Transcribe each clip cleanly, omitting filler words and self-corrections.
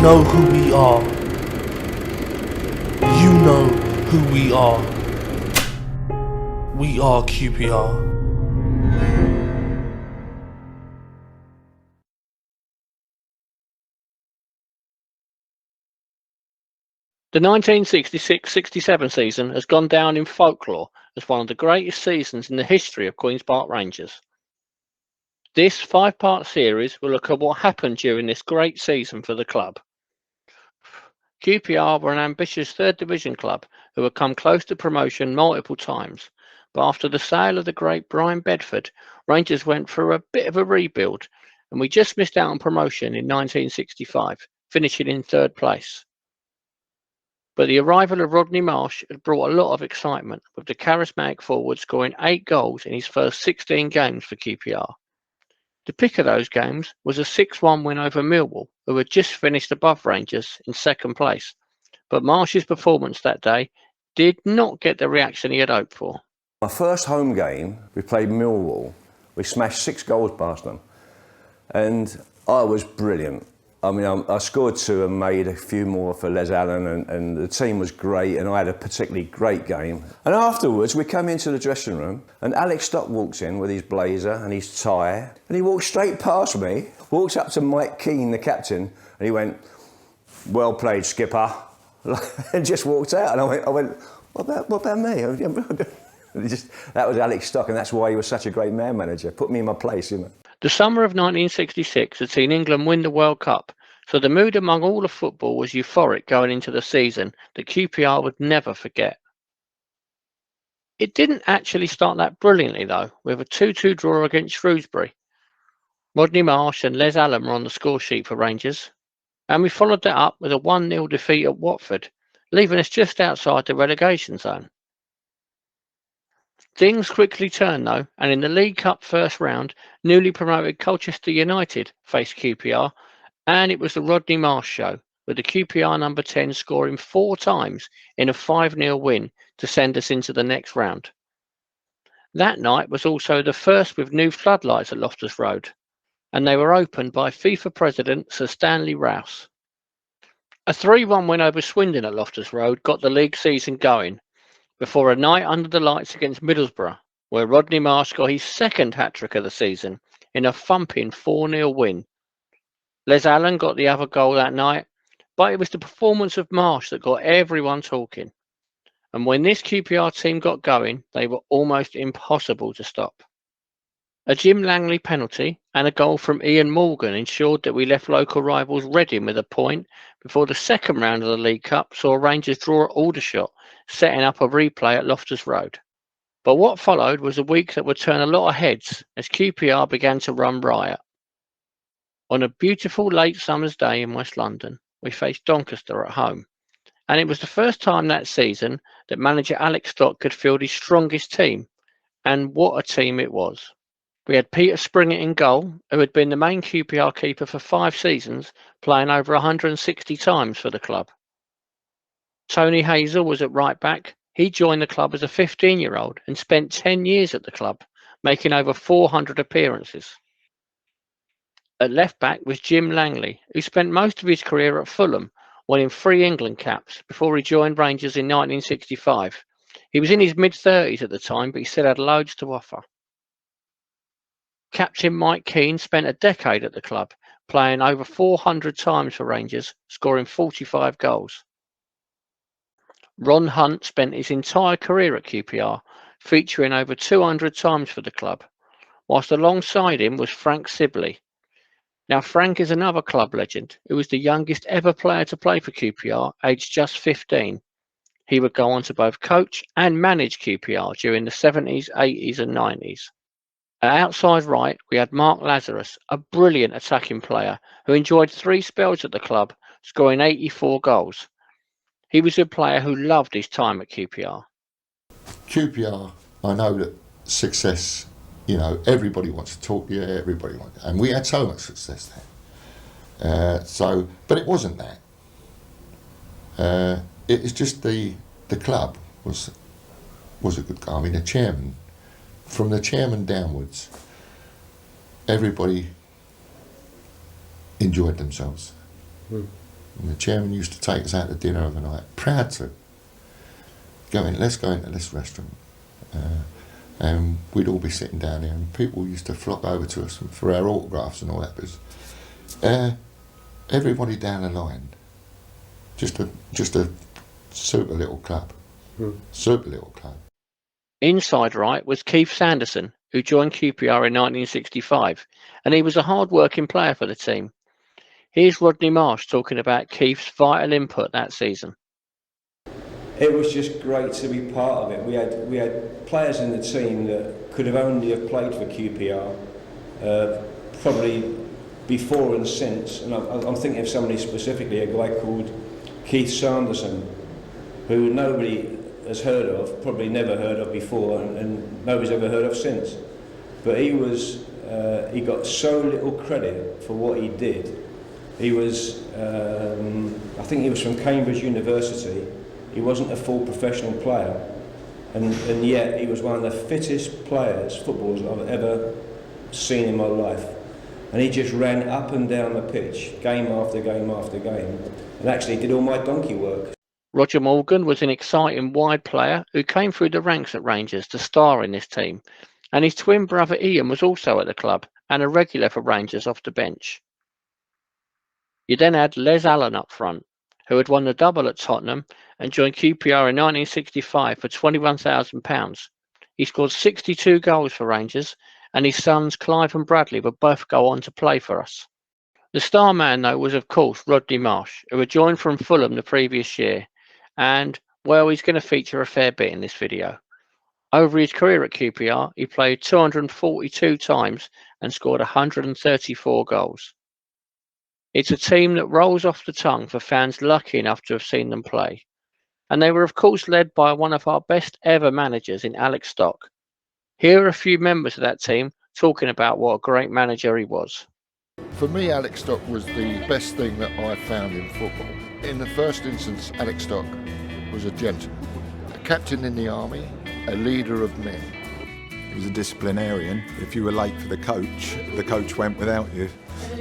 know who we are. You know who we are. We are QPR. The 1966-67 season has gone down in folklore as one of the greatest seasons in the history of Queen's Park Rangers. This five-part series will look at what happened during this great season for the club. QPR were an ambitious third division club who had come close to promotion multiple times, but after the sale of the great Brian Bedford, Rangers went through a bit of a rebuild and we just missed out on promotion in 1965, finishing in third place. But the arrival of Rodney Marsh had brought a lot of excitement, with the charismatic forward scoring 8 goals in his first 16 games for QPR. The pick of those games was a 6-1 win over Millwall, who had just finished above Rangers in second place. But Marsh's performance that day did not get the reaction he had hoped for. My first home game, we played Millwall. We smashed 6 goals past them. And I was brilliant. I mean, I scored 2 and made a few more for Les Allen, and the team was great, and I had a particularly great game. And afterwards, we come into the dressing room, and Alex Stock walks in with his blazer and his tie, and he walked straight past me, walked up to Mike Keane, the captain, and he went, "Well played, skipper," and just walked out. And I went, what about me? That was Alex Stock, and that's why he was such a great man manager. Put me in my place, you know. The summer of 1966 had seen England win the World Cup, so the mood among all of football was euphoric going into the season that QPR would never forget. It didn't actually start that brilliantly though, with a 2-2 draw against Shrewsbury. Rodney Marsh and Les Allen were on the score sheet for Rangers, and we followed that up with a 1-0 defeat at Watford, leaving us just outside the relegation zone. Things quickly turned though, and in the League Cup first round, newly promoted Colchester United faced QPR, and it was the Rodney Marsh show, with the QPR number 10 scoring 4 times in a 5-0 win to send us into the next round. That night was also the first with new floodlights at Loftus Road, and they were opened by FIFA President Sir Stanley Rouse. A 3-1 win over Swindon at Loftus Road got the league season going, before a night under the lights against Middlesbrough, where Rodney Marsh got his second hat-trick of the season in a thumping 4-0 win. Les Allen got the other goal that night, but it was the performance of Marsh that got everyone talking. And when this QPR team got going, they were almost impossible to stop. A Jim Langley penalty and a goal from Ian Morgan ensured that we left local rivals Reading with a point before the second round of the League Cup saw Rangers draw at Aldershot, setting up a replay at Loftus Road. But what followed was a week that would turn a lot of heads as QPR began to run riot. On a beautiful late summer's day in West London, we faced Doncaster at home, and it was the first time that season that manager Alex Stock could field his strongest team, and what a team it was. We had Peter Springett in goal, who had been the main QPR keeper for 5 seasons, playing over 160 times for the club. Tony Hazel was at right back. He joined the club as a 15-year-old and spent 10 years at the club, making over 400 appearances. At left back was Jim Langley, who spent most of his career at Fulham, winning 3 England caps before he joined Rangers in 1965. He was in his mid-30s at the time, but he still had loads to offer. Captain Mike Keane spent a decade at the club, playing over 400 times for Rangers, scoring 45 goals. Ron Hunt spent his entire career at QPR, featuring over 200 times for the club, whilst alongside him was Frank Sibley. Now Frank is another club legend, who was the youngest ever player to play for QPR, aged just 15. He would go on to both coach and manage QPR during the 70s, 80s and 90s. At outside right, we had Mark Lazarus, a brilliant attacking player who enjoyed 3 spells at the club, scoring 84 goals. He was a player who loved his time at QPR. QPR, I know that success, you know, everybody wants to talk to you, and we had so much success there. But it wasn't that. It was just the club was a good guy. I mean, the chairman, from the chairman downwards, everybody enjoyed themselves. And the chairman used to take us out to dinner of a night, proud to. Let's go into this restaurant. And we'd all be sitting down there, and people used to flock over to us for our autographs and all that. But everybody down the line, just a super little club, super little club. Inside right was Keith Sanderson, who joined QPR in 1965, and he was a hard-working player for the team. Here's Rodney Marsh talking about Keith's vital input that season. It was just great to be part of it. We had players in the team that could have only have played for QPR, probably before and since. And I'm thinking of somebody specifically, a guy called Keith Sanderson, who nobody has heard of, probably never heard of before, and nobody's ever heard of since. But he got so little credit for what he did. He was, I think he was from Cambridge University. He wasn't a full professional player, and yet he was one of the fittest footballers I've ever seen in my life. And he just ran up and down the pitch, game after game after game, and actually did all my donkey work. Roger Morgan was an exciting wide player who came through the ranks at Rangers to star in this team, and his twin brother Ian was also at the club and a regular for Rangers off the bench. You then had Les Allen up front, who had won the double at Tottenham and joined QPR in 1965 for £21,000. He scored 62 goals for Rangers, and his sons Clive and Bradley would both go on to play for us. The star man, though, was of course Rodney Marsh, who had joined from Fulham the previous year, and, well, he's going to feature a fair bit in this video. Over his career at QPR, he played 242 times and scored 134 goals. It's a team that rolls off the tongue for fans lucky enough to have seen them play. And they were of course led by one of our best ever managers in Alex Stock. Here are a few members of that team talking about what a great manager he was. For me, Alex Stock was the best thing that I found in football. In the first instance, Alex Stock was a gentleman, a captain in the army, a leader of men. He was a disciplinarian. If you were late for the coach went without you.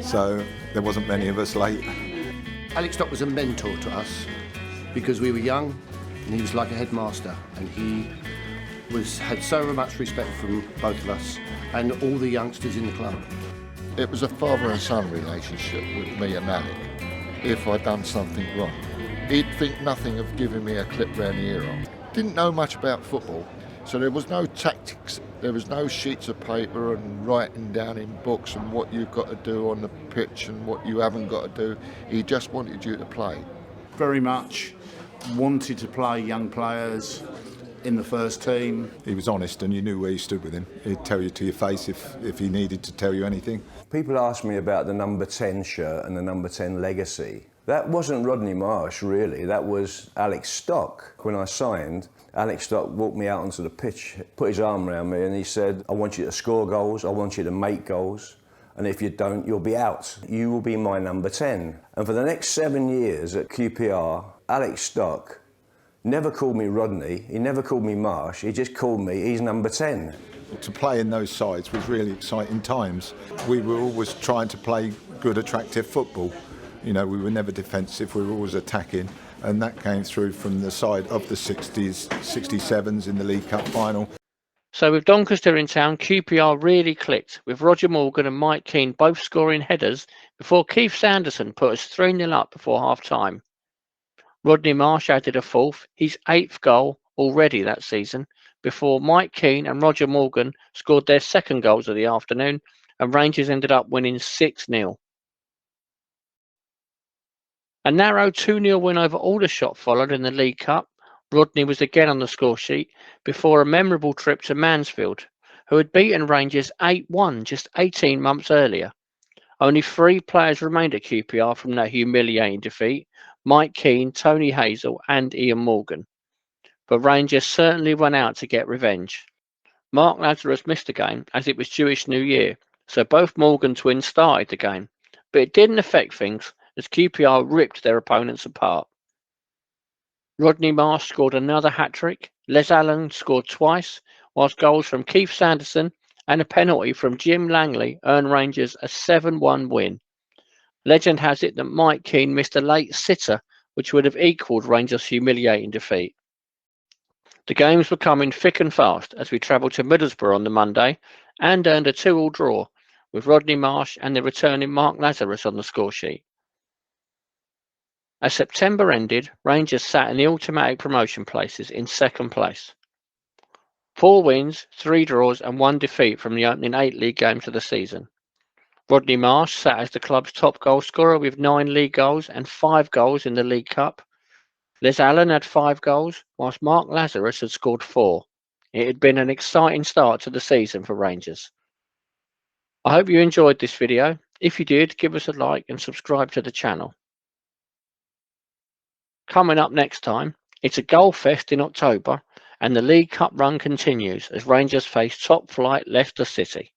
So there wasn't many of us late. Alex Stock was a mentor to us because we were young, and he was like a headmaster, and he had so much respect from both of us and all the youngsters in the club. It was a father and son relationship with me and Alec. If I'd done something wrong, he'd think nothing of giving me a clip round the ear on. Didn't know much about football, so there was no tactics, there was no sheets of paper and writing down in books and what you've got to do on the pitch and what you haven't got to do. He just wanted you to play. Very much wanted to play young players in the first team. He was honest and you knew where you stood with him. He'd tell you to your face if he needed to tell you anything. People ask me about the number 10 shirt and the number 10 legacy. That wasn't Rodney Marsh, really. That was Alex Stock. When I signed, Alex Stock walked me out onto the pitch, put his arm around me and he said, I want you to score goals, I want you to make goals, and if you don't, you'll be out. You will be my number 10. And for the next 7 years at QPR, Alex Stock never called me Rodney, he never called me Marsh, he just called me, he's number 10. To play in those sides was really exciting times. We were always trying to play good, attractive football. You know, we were never defensive, we were always attacking, and that came through from the side of the 60s, 67s in the League Cup final. So with Doncaster in town, QPR really clicked, with Roger Morgan and Mike Keane both scoring headers before Keith Sanderson put us 3-0 up before half-time. Rodney Marsh added a fourth, his 8th goal already that season, before Mike Keane and Roger Morgan scored their second goals of the afternoon, and Rangers ended up winning 6-0. A narrow 2-0 win over Aldershot followed in the League Cup. Rodney was again on the score sheet before a memorable trip to Mansfield, who had beaten Rangers 8-1 just 18 months earlier. Only 3 players remained at QPR from that humiliating defeat: Mike Keane, Tony Hazel and Ian Morgan. But Rangers certainly went out to get revenge. Mark Lazarus missed the game as it was Jewish New Year, so both Morgan twins started the game, but it didn't affect things as QPR ripped their opponents apart. Rodney Marsh scored another hat-trick, Les Allen scored twice, whilst goals from Keith Sanderson and a penalty from Jim Langley earned Rangers a 7-1 win. Legend has it that Mike Keane missed a late sitter which would have equalled Rangers' humiliating defeat. The games were coming thick and fast as we travelled to Middlesbrough on the Monday and earned a 2-2 draw with Rodney Marsh and the returning Mark Lazarus on the scoresheet. As September ended, Rangers sat in the automatic promotion places in second place. 4 wins, 3 draws and 1 defeat from the opening 8 league games of the season. Rodney Marsh sat as the club's top goal scorer with 9 league goals and 5 goals in the League Cup. Les Allen had 5 goals, whilst Mark Lazarus had scored 4. It had been an exciting start to the season for Rangers. I hope you enjoyed this video. If you did, give us a like and subscribe to the channel. Coming up next time, it's a goal fest in October and the League Cup run continues as Rangers face top flight Leicester City.